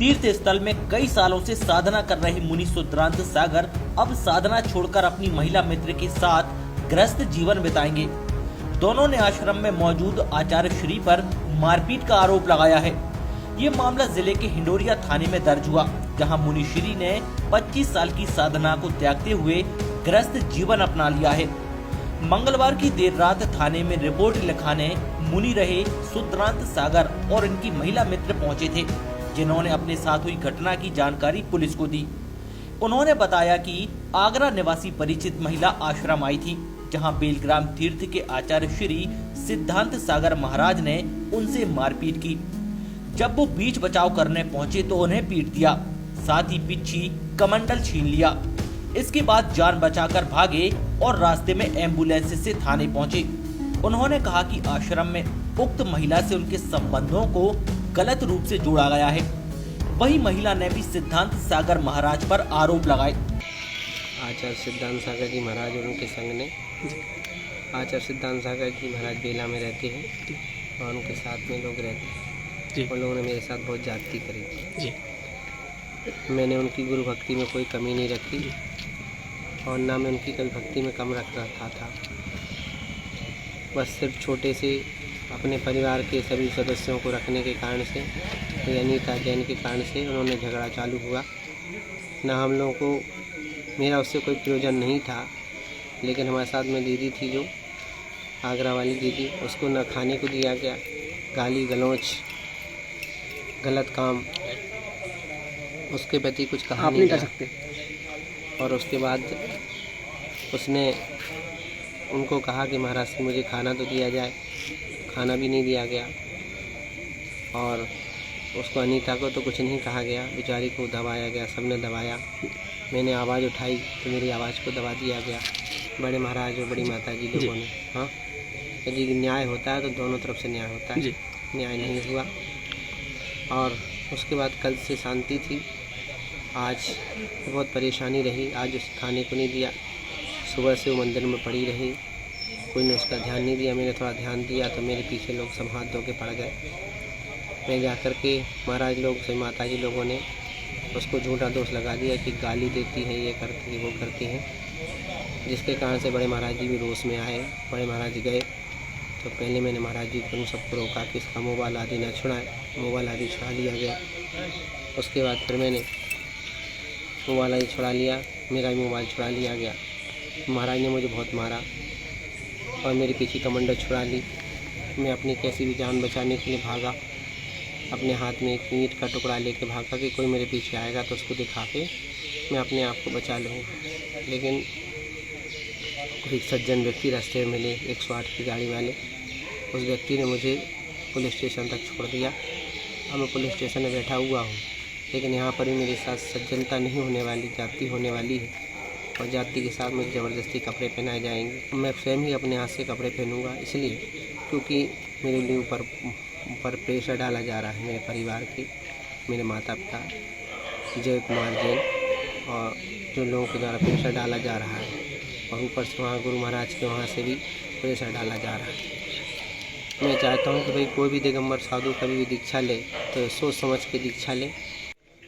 तीर्थ स्थल में कई सालों से साधना कर रहे मुनि सुद्रांत सागर अब साधना छोड़कर अपनी महिला मित्र के साथ गृहस्थ जीवन बिताएंगे। दोनों ने आश्रम में मौजूद आचार्य श्री पर मारपीट का आरोप लगाया है। ये मामला जिले के हिंडोरिया थाने में दर्ज हुआ, जहां मुनि श्री ने 25 साल की साधना को त्यागते हुए गृहस्थ जीवन अपना लिया है। मंगलवार की देर रात थाने में रिपोर्ट लिखाने मुनि रहे सुद्रांत सागर और इनकी महिला मित्र पहुंचे थे, जिन्होंने अपने साथ हुई घटना की जानकारी पुलिस को दी। उन्होंने बताया कि आगरा निवासी परिचित महिला आश्रम आई थी, जहां बेलग्राम तीर्थ के आचार्य श्री सिद्धांत सागर महाराज ने उनसे मारपीट की। जब वो बीच बचाव करने पहुंचे तो उन्हें पीट दिया, साथ ही पिच्छी कमंडल छीन लिया। इसके बाद जान बचाकर भागे और रास्ते में एम्बुलेंस से थाने पहुंचे। उन्होंने कहा कि आश्रम में उक्त महिला से उनके संबंधों को गलत रूप से जोड़ा गया है। वही महिला ने भी सिद्धांत सागर महाराज पर आरोप लगाए। आचार्य सिद्धांत सागर जी महाराज और उनके संग ने आचार्य सिद्धांत सागर जी महाराज बेला में रहते हैं और उनके साथ में लोग रहते हैं। उन लोगों ने मेरे साथ बहुत ज्यादती करी जी। मैंने उनकी गुरु भक्ति में कोई कमी नहीं रखी और ना मैं उनकी कभी भक्ति में कम रख रखा था। बस सिर्फ छोटे से अपने परिवार के सभी सदस्यों को रखने के कारण से, अनीता जैन के कारण से उन्होंने झगड़ा चालू हुआ। ना हम लोगों को मेरा उससे कोई प्रयोजन नहीं था, लेकिन हमारे साथ में दीदी थी जो आगरा वाली दीदी, उसको न खाने को दिया गया, गाली गलौच गलत काम, उसके प्रति कुछ कहा नहीं कर सकते। और उसके बाद उसने उनको कहा कि महाराज से मुझे खाना तो दिया जाए, खाना भी नहीं दिया गया। और उसको अनीता को तो कुछ नहीं कहा गया, बेचारी को दबाया गया, सबने दबाया। मैंने आवाज़ उठाई तो मेरी आवाज़ को दबा दिया गया। बड़े महाराज और बड़ी माता जी लोगों ने, हाँ यदि न्याय होता है तो दोनों तरफ से न्याय होता है, न्याय नहीं हुआ। और उसके बाद कल से शांति थी, आज बहुत परेशानी रही। आज उस खाने को नहीं दिया, सुबह से वो मंदिर में पड़ी रही, कोई ने उसका ध्यान नहीं दिया। मैंने थोड़ा ध्यान दिया तो मेरे पीछे लोग सब हाथ धो के पड़ गए। मैं जा कर के महाराज लोग से माता जी लोगों ने उसको झूठा दोष लगा दिया कि गाली देती है, ये करती है, वो करती है, जिसके कारण से बड़े महाराज जी भी रोष में आए। बड़े महाराज जी गए तो पहले मैंने महाराज जी को सबको रोका कि इसका मोबाइल आदि न छुड़ाएं। मोबाइल आदि छुड़ा लिया गया। उसके बाद फिर मैंने मोबाइल आदि छुड़ा लिया, मेरा भी मोबाइल छुड़ा लिया गया। महाराज ने मुझे बहुत मारा और मेरी पीछे कमंडल छुड़ा ली। मैं अपनी कैसी भी जान बचाने के लिए भागा, अपने हाथ में एक ईंट का टुकड़ा लेके भागा कि कोई मेरे पीछे आएगा तो उसको दिखा के मैं अपने आप को बचा लूँगा। लेकिन कोई सज्जन व्यक्ति रास्ते में मिले, 108 की गाड़ी वाले, उस व्यक्ति ने मुझे पुलिस स्टेशन तक छोड़ दिया। अब मैं पुलिस स्टेशन में बैठा हुआ हूँ, लेकिन यहाँ पर भी मेरे साथ सज्जनता नहीं होने वाली, जाति होने वाली है और जाति के साथ मुझे ज़बरदस्ती कपड़े पहनाए जाएंगे। मैं स्वयं ही अपने हाथ से कपड़े पहनूंगा, इसलिए क्योंकि मेरे लिए ऊपर प्रेशर डाला जा रहा है मेरे परिवार के, मेरे माता पिता जय कुमार जैन और जो लोगों के द्वारा प्रेशर डाला जा रहा है, और ऊपर से वहाँ गुरु महाराज के वहाँ से भी प्रेशर डाला जा रहा है। मैं चाहता हूँ कि भाई कोई भी दिगंबर साधु कभी भी दीक्षा ले तो सोच समझ के दीक्षा ले।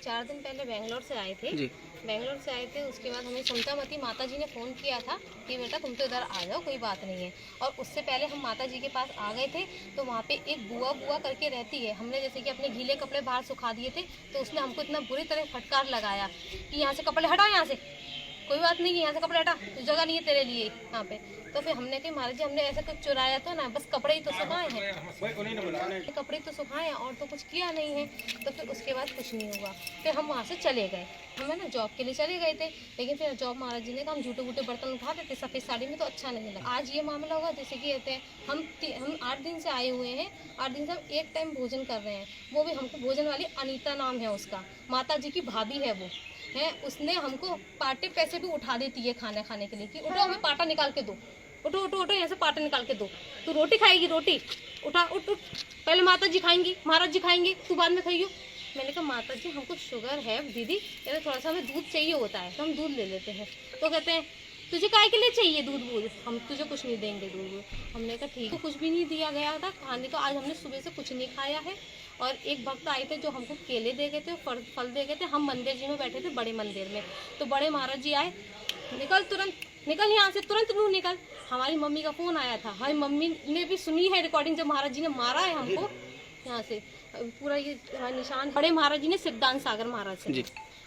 4 दिन पहले बेंगलोर से आए थे जी। बेंगलोर से आए थे, उसके बाद हमें समतामती माता जी ने फ़ोन किया था कि बेटा तुम तो इधर आ जाओ, कोई बात नहीं है। और उससे पहले हम माता जी के पास आ गए थे तो वहाँ पे एक बुआ करके रहती है। हमने जैसे कि अपने गीले कपड़े बाहर सुखा दिए थे तो उसने हमको इतना बुरी तरह फटकार लगाया कि यहाँ से कपड़े हटाओ, यहाँ से कोई बात नहीं है, यहाँ से कपड़े हटा, जगह नहीं है तेरे लिए यहाँ पे। तो फिर हमने कहा महाराज जी हमने ऐसा कुछ चुराया तो ना, बस कपड़े ही तो सुखाए हैं, कपड़े तो सुखाए हैं और तो कुछ किया नहीं है। तो फिर उसके बाद कुछ नहीं हुआ। फिर हम वहाँ से चले गए, हमें ना जॉब के लिए चले गए थे, लेकिन फिर जॉब महाराज जी ने कहा हम झूठे बूटे बर्तन उठा देते सफ़ेद साड़ी में तो अच्छा नहीं लगा। आज ये मामला हुआ जैसे कि कहते हैं हम 8 दिन से आए हुए हैं, 8 दिन से हम एक टाइम भोजन कर रहे हैं। वो भी हमको भोजन वाली अनीता नाम है उसका, माता जी की भाभी है वो है। उसने हमको पाटे पैसे भी उठा देती है खाना खाने के लिए कि उठो हमें पाटा निकाल के दो, उठो उठो उठो यहाँ से पाटा निकाल के दो, तू रोटी खाएगी, रोटी उठा उठ उठ, पहले माता जी खाएंगी, महाराज जी खाएंगे, तू बाद में खाइयो। मैंने कहा माता जी हमको शुगर है दीदी, यार थोड़ा सा हमें दूध चाहिए होता है तो हम दूध ले लेते हैं। तो कहते हैं तुझे काय के लिए चाहिए दूध, हम तुझे कुछ नहीं देंगे दूध। हमने कहा ठीक है, कुछ भी नहीं दिया गया था खाने को। आज हमने सुबह से कुछ नहीं खाया है और एक भक्त आए थे जो हमको केले दे गए थे, फल दे गए थे। हम मंदिर जी में बैठे थे, बड़े मंदिर में, तो बड़े महाराज जी आए, निकल तुरंत, निकल यहाँ से तुरंत, नू निकल। हमारी मम्मी का फ़ोन आया था, हमारी मम्मी ने भी सुनी है रिकॉर्डिंग, जब महाराज जी ने मारा है हमको यहाँ से, पूरा ये निशान बड़े महाराज जी ने सिद्धांत सागर महाराज से,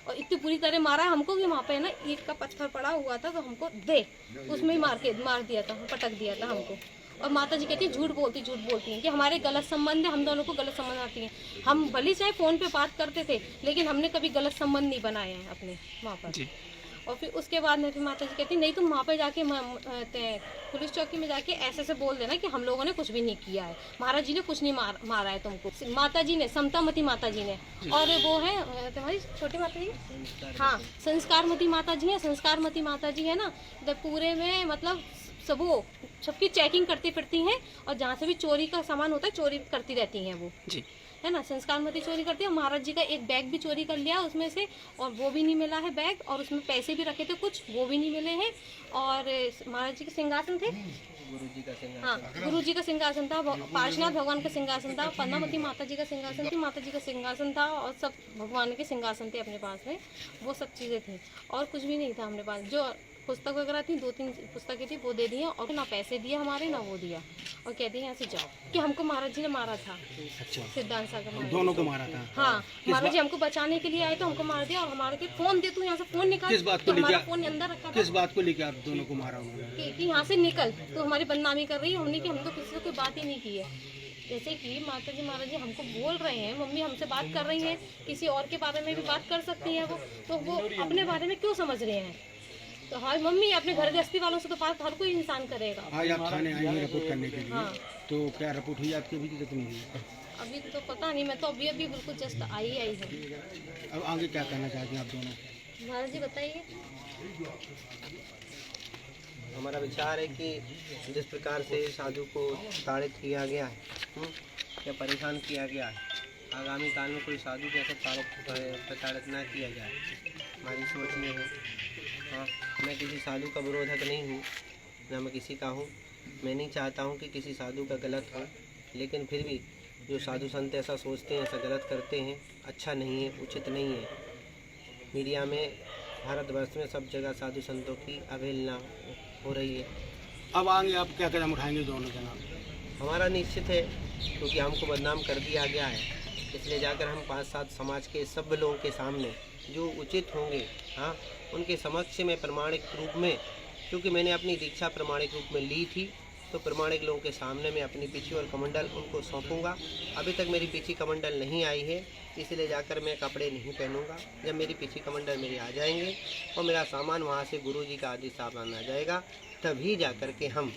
और इतनी पूरी तरह मारा है हमको कि वहाँ पे ना ईंट का पत्थर पड़ा हुआ था, तो हमको उसमें ही मार दिया था, पटक दिया था हमको। और माता जी कहती झूठ बोलती हैं कि हमारे गलत संबंध है, हम दोनों को गलत संबंध आती हैं। हम भले चाहे फ़ोन पे बात करते थे, लेकिन हमने कभी गलत संबंध नहीं बनाए हैं अपने वहाँ पर। और फिर उसके बाद में फिर माता जी कहती नहीं, तुम वहाँ पे जाके पुलिस चौकी में जाके ऐसे बोल देना कि हम लोगों ने कुछ भी नहीं किया है, महाराज जी ने कुछ नहीं मारा है तुमको। माता जी ने, समतामती माता जी ने, और वो है तुम्हारी छोटी माता जी, हाँ संस्कारमती माता जी है। संस्कारमती माता जी है ना, जब पूरे में मतलब सबकी चेकिंग करती फिरती हैं, और जहाँ से भी चोरी का सामान होता है चोरी करती रहती हैं वो जी, है ना। संस्कारमती चोरी करती है। महाराज जी का एक बैग भी चोरी कर लिया उसमें से, और वो भी नहीं मिला है बैग, और उसमें पैसे भी रखे थे कुछ, वो भी नहीं मिले हैं। और महाराज जी के सिंहासन थे, गुरु जी का सिंहासन था, पार्श्वनाथ भगवान का सिंहासन था, पद्मावती माता जी का सिंहासन थी, माता जी का सिंहासन था, और सब भगवान के सिंहासन थे अपने पास में, वो सब चीज़ें थी, और कुछ भी नहीं था अपने पास। जो पुस्तक वगैरह थी, 2-3 पुस्तकें थी, वो दे दी, और ना पैसे दिए हमारे, ना वो दिया, और कहते हैं यहाँ से जाओ, कि हमको महाराज जी ने मारा था। अच्छा, सिद्धांत सागर दोनों को मारा था। हाँ, महाराज जी हमको बचाने के लिए आए तो हमको मार दिया, और हमारे के फोन दे, तू यहाँ से फोन निकाल। किस बात को लेकर फोन अंदर रखा था? किस बात को लेकर आप दोनों को मारा उन्होंने? कि यहाँ से निकल, तो हमारी बदनामी कर रही है। हमने कि हम तो किसी से कोई बात ही नहीं की है। जैसे कि माता जी महाराज जी हमको बोल रहे हैं, मम्मी हमसे बात कर रही हैं, किसी और के बारे में भी बात कर सकती हैं वो, तो वो अपने बारे में क्यों समझ रहे हैं? तो हमारी मम्मी अपने घर गृहस्थी वालों से तो बात हर कोई इंसान करेगा। आज आप थाने आई हैं रिपोर्ट करने के लिए। हाँ। तो क्या रिपोर्ट हुई आपकी अभी तक नहीं हुई? अभी तो पता नहीं, मैं तो अभी बिल्कुल जस्ट आई है। अब आगे क्या करना चाहते हैं आप दोनों? महाराज जी बताइए। हमारा विचार है कि जिस प्रकार से साधु को ताड़ित किया गया है या परेशान किया गया है, आगामी काल में कोई साधु के ऐसा प्रताड़ित ना किया जाए, हमारी सोच ये है। हाँ, मैं किसी साधु का विरोधक नहीं हूँ, ना मैं किसी का हूँ। मैं नहीं चाहता हूँ कि किसी साधु का गलत हो, लेकिन फिर भी जो साधु संत ऐसा सोचते हैं, ऐसा गलत करते हैं, अच्छा नहीं है, उचित नहीं है। मीडिया में, भारतवर्ष में सब जगह साधु संतों की अवहेलना हो रही है। अब आगे आप क्या कदम उठाएंगे दोनों के नाम? हमारा निश्चित है, क्योंकि हमको बदनाम कर दिया गया है, इसलिए जाकर हम 5-7 समाज के सब लोगों के सामने जो उचित होंगे, हाँ, उनके समक्ष में प्रमाणिक रूप में, क्योंकि मैंने अपनी दीक्षा प्रमाणिक रूप में ली थी, तो प्रमाणिक लोगों के सामने मैं अपनी पीछी और कमंडल उनको सौंपूंगा। अभी तक मेरी पीछी कमंडल नहीं आई है, इसलिए जाकर मैं कपड़े नहीं पहनूंगा। जब मेरी पीछी कमंडल मेरी आ जाएंगे और मेरा सामान वहाँ से गुरुजी का आदेश सामान आ जाएगा, तभी जाकर के हम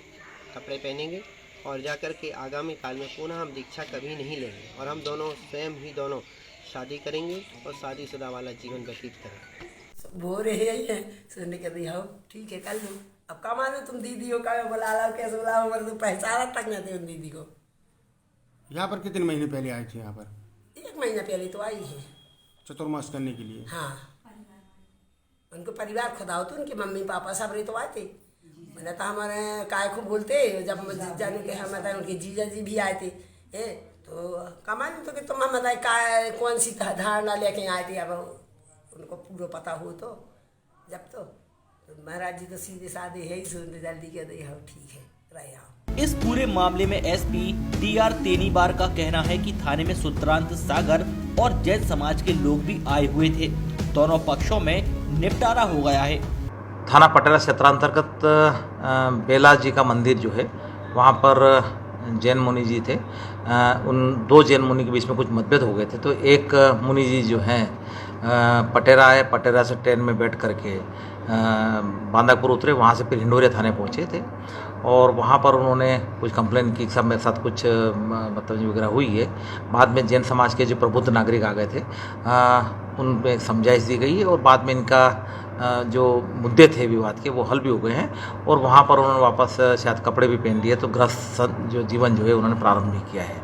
कपड़े पहनेंगे, और जाकर के आगामी काल में पुनः हम दीक्षा कभी नहीं लेंगे, और हम दोनों स्वयं ही दोनों शादी करेंगे और शादीशुदा वाला जीवन व्यतीत करेंगे। बोल रहे ही है, सुनने के दिया ठीक है कर लो। अब का मानो तुम दीदी हो, का बुला लो, कैसे बुलाओ, मतलब पहचाना तक ना थे उन दीदी को। यहाँ पर कितने महीने पहले आए थे? यहाँ पर 1 महीना पहले तो आई है, चतुर्मास करने के लिए। हाँ, उनको परिवार खुदा हो, तो उनके मम्मी पापा सब रहे तो आए थे। मैंने तो हमारे काय को बोलते, जब जाने के हम बताए उनके जीजा जी भी आए थे, तो कमान तो कि तुम हम बताए काय कौन सी धारणा लेके आए थे, अब उनको पूरा पता हो तो जब तो महाराज जी तो सीधे साधे है ही, सुनते जल्दी कह दे हाँ ठीक है रहे आओ। इस पूरे मामले में एसपी टी.आर. तेनीबार का कहना है कि थाने में सुद्रांत सागर और जैन समाज के लोग भी आए हुए थे। दोनों पक्षों में निपटारा हो गया है। थाना पटेरा क्षेत्रांतर्गत बेला जी का मंदिर जो है, वहाँ पर जैन मुनि जी थे। उन 2 जैन मुनि के बीच में कुछ मतभेद हो गए थे, तो एक मुनि जी जो हैं पटेरा आए, पटेरा से ट्रेन में बैठ करके बांदापुर उतरे, वहाँ से फिर हिंडोरिया थाने पहुँचे थे, और वहाँ पर उन्होंने कुछ कंप्लेन की, सब मेरे साथ कुछ बदतमीजी वगैरह हुई है। बाद में जैन समाज के जो प्रबुद्ध नागरिक आ गए थे, उन पर समझाइश दी गई, और बाद में इनका जो मुद्दे थे विवाद के वो हल भी हो गए हैं, और वहाँ पर उन्होंने वापस शायद कपड़े भी पहन लिए, तो गृहस्थ जो जीवन जो है उन्होंने प्रारंभ भी किया है,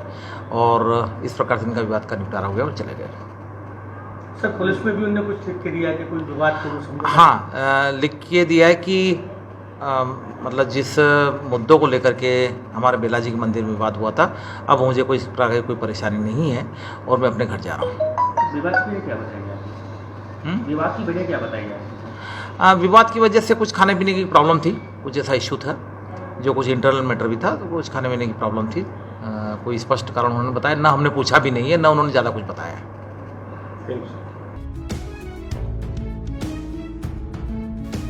और इस प्रकार से इनका विवाद का निपटारा हो गया और चले गए। सर, पुलिस में भी उन्होंने कुछ लिख के दिया कि कोई विवाद को समझा? हाँ, लिख के दिया है कि मतलब जिस मुद्दों को लेकर के हमारे बेला जी के मंदिर में विवाद हुआ था, अब मुझे कोई इस प्रकार की कोई परेशानी नहीं है और मैं अपने घर जा रहा हूँ। विवाद की वजह क्या बताइए आप? विवाद की वजह क्या बताइए आप? विवाद की वजह से कुछ खाने पीने की प्रॉब्लम थी, कुछ ऐसा इशू था जो कुछ इंटरनल मैटर भी था, तो कुछ खाने पीने की प्रॉब्लम थी। कोई स्पष्ट कारण उन्होंने बताया ना, हमने पूछा भी नहीं है, ना उन्होंने ज़्यादा कुछ बताया।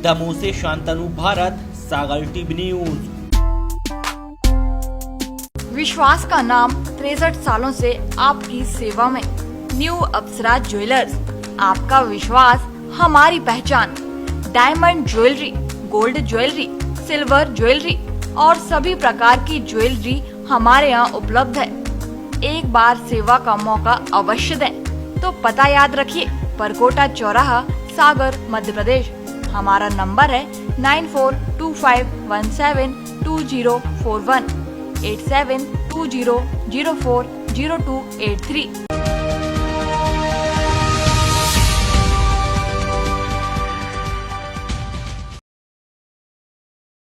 दमोह से शांतनु भारत, सागर टीवी न्यूज। विश्वास का नाम 63 सालों से आपकी सेवा में। न्यू अप्सरा ज्वेलर्स, आपका विश्वास हमारी पहचान। Diamond jewellery, gold jewellery, silver jewellery और सभी प्रकार की ज्वेलरी हमारे यहाँ उपलब्ध है। एक बार सेवा का मौका अवश्य दें। तो पता याद रखिए, परकोटा चौराहा, सागर, मध्य प्रदेश। हमारा नंबर है 9425172041 8720040283।